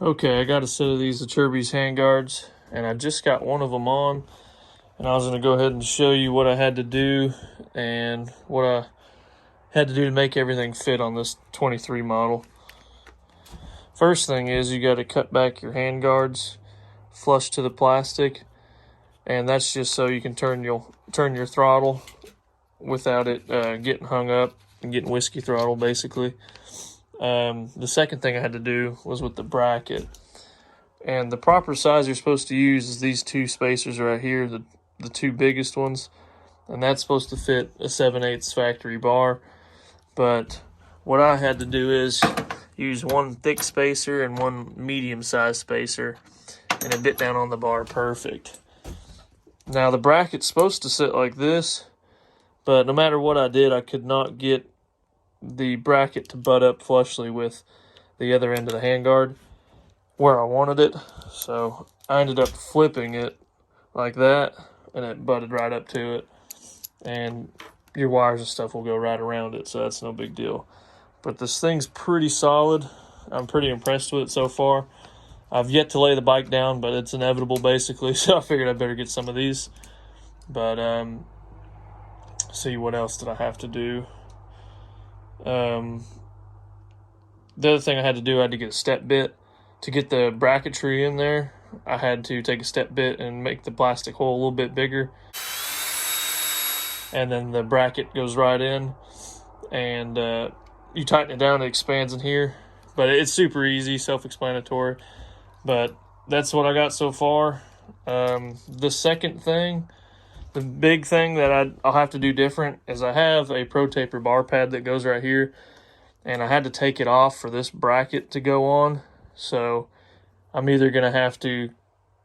Okay, I got a set of these acerbis handguards, and I just got one of them on, and I was going to go ahead and show you what I had to do and what I had to do to make everything fit on this 23 model. First thing is you got to cut back your handguards flush to the plastic, and that's just so you can turn your throttle without it getting hung up and getting whiskey throttle basically. The second thing I had to do was with the bracket. And the proper size you're supposed to use is these two spacers right here, the two biggest ones. And that's supposed to fit a 7/8 factory bar. But what I had to do is use one thick spacer and one medium-sized spacer, and it bit down on the bar perfect. Now the bracket's supposed to sit like this, but no matter what I did, I could not get the bracket to butt up flushly with the other end of the handguard where I wanted it. So I ended up flipping it like that, and it butted right up to it. And your wires and stuff will go right around it, so that's no big deal. But this thing's pretty solid. I'm pretty impressed with it so far. I've yet to lay the bike down, but it's inevitable basically, so I figured I better get some of these. But see, what else did I have to do? The other thing I had to do, I had to get a step bit. To get the bracketry in there, I had to take a step bit and make the plastic hole a little bit bigger. And then the bracket goes right in, and you tighten it down, it expands in here. But it's super easy, self-explanatory. But that's what I got so far. The second thing, the big thing that I'll have to do different is I have a Pro Taper bar pad that goes right here, and I had to take it off for this bracket to go on. So I'm either going to have to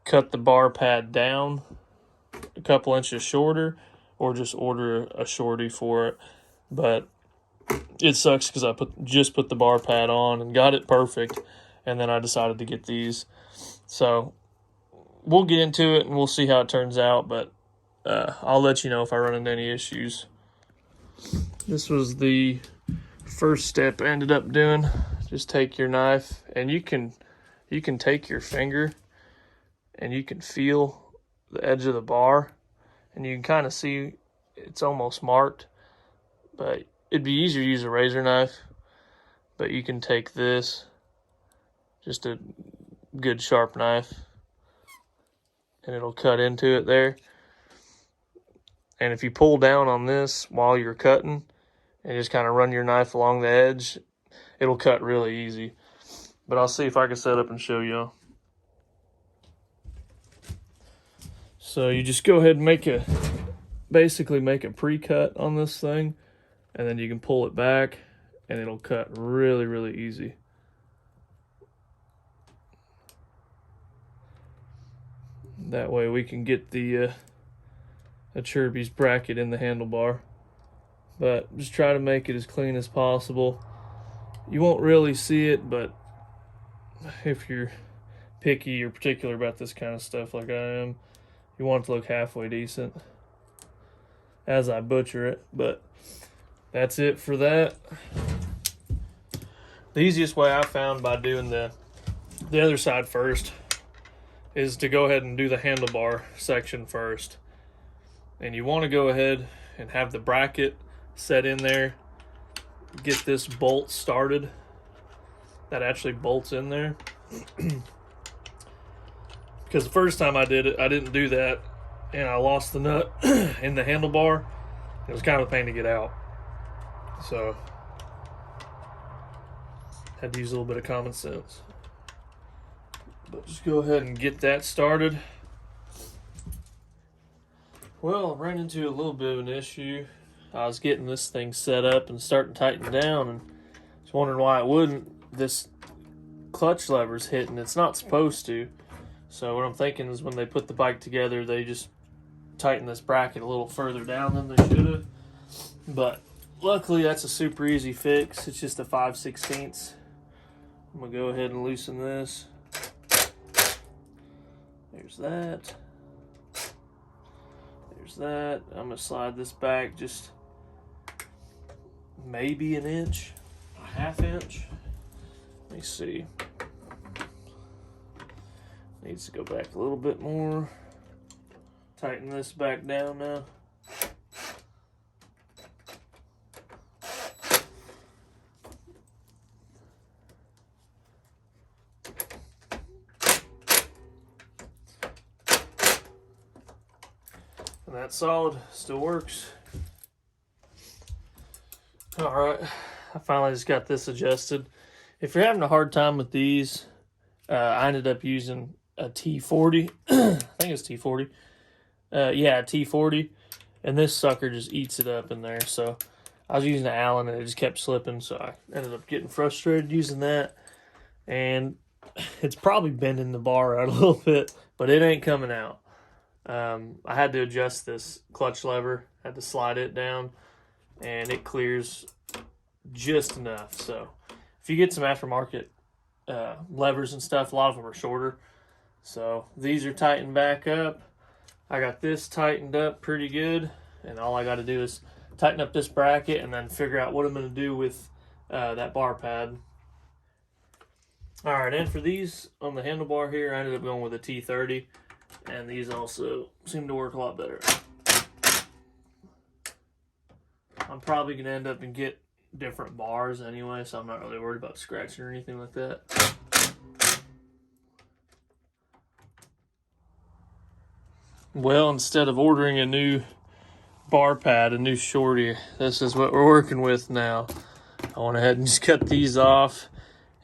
cut the bar pad down a couple inches shorter or just order a shorty for it. But it sucks because I just put the bar pad on and got it perfect, and then I decided to get these. So we'll get into it and we'll see how it turns out, but I'll let you know if I run into any issues. This was the first step I ended up doing. Just take your knife, and you can take your finger and you can feel the edge of the bar, and you can kind of see it's almost marked. But it'd be easier to use a razor knife, but you can take this, just a good sharp knife, and it'll cut into it there. And if you pull down on this while you're cutting and just kind of run your knife along the edge, it'll cut really easy. But I'll see if I can set up and show you. So you just go ahead and basically make a pre-cut on this thing, and then you can pull it back and it'll cut really, really easy. That way we can get the acerbis bracket in the handlebar. But just try to make it as clean as possible. You won't really see it, but if you're picky or particular about this kind of stuff like I am, you want it to look halfway decent as I butcher it. But that's it for that. The easiest way I found by doing the other side first is to go ahead and do the handlebar section first. And you want to go ahead and have the bracket set in there. Get this bolt started. That actually bolts in there. Because the first time I did it, I didn't do that, and I lost the nut in the handlebar. It was kind of a pain to get out. So had to use a little bit of common sense. But just go ahead and get that started. Well, I ran into a little bit of an issue. I was getting this thing set up and starting to tighten down, and was wondering why it wouldn't. This clutch lever's hitting. It's not supposed to. So what I'm thinking is when they put the bike together, they just tighten this bracket a little further down than they should have. But luckily, that's a super easy fix. It's just a 5/16. I'm going to go ahead and loosen this. There's that. There's that. I'm going to slide this back just maybe an inch, a half inch. Let me see. Needs to go back a little bit more. Tighten this back down now. And that's solid, still works. All right, I finally just got this adjusted. If you're having a hard time with these, I ended up using a T40. I think it's T40. Yeah, T40. And this sucker just eats it up in there. So I was using the Allen and it just kept slipping. So I ended up getting frustrated using that. And it's probably bending the bar out a little bit, but it ain't coming out. I had to adjust this clutch lever, had to slide it down, and it clears just enough. So if you get some aftermarket levers and stuff, a lot of them are shorter. So these are tightened back up. I got this tightened up pretty good, and all I got to do is tighten up this bracket and then figure out what I'm going to do with that bar pad. All right, and for these on the handlebar here, I ended up going with a T30, and these also seem to work a lot better. I'm probably going to end up and get different bars anyway, so I'm not really worried about scratching or anything like that. Well, instead of ordering a new bar pad, a new shorty, this is what we're working with now. I went ahead and just cut these off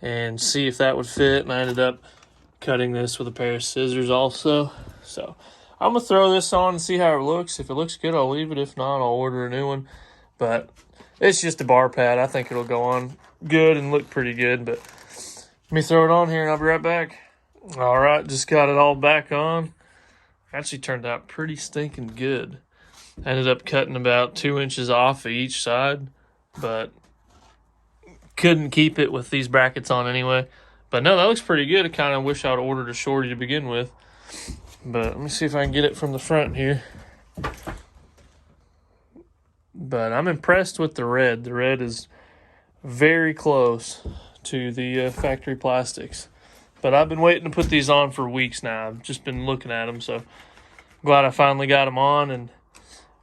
and see if that would fit, and I ended up cutting this with a pair of scissors also. So I'm going to throw this on and see how it looks. If it looks good, I'll leave it. If not, I'll order a new one. But it's just a bar pad. I think it'll go on good and look pretty good. But let me throw it on here and I'll be right back. All right, just got it all back on. Actually turned out pretty stinking good. I ended up cutting about 2 inches off of each side, but couldn't keep it with these brackets on anyway. But no, that looks pretty good. I kind of wish I would have ordered a shorty to begin with. But let me see if I can get it from the front here. But I'm impressed with the red. The red is very close to the factory plastics. But I've been waiting to put these on for weeks now. I've just been looking at them, so glad I finally got them on, and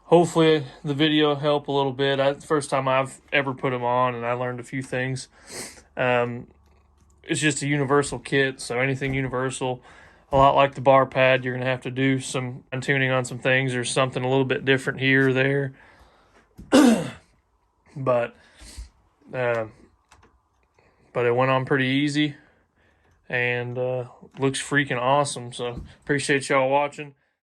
hopefully the video will help a little bit. First time I've ever put them on, and I learned a few things. It's just a universal kit, so anything universal, a lot like the bar pad, you're going to have to do some tuning on some things or something a little bit different here or there. But it went on pretty easy and looks freaking awesome. So appreciate y'all watching.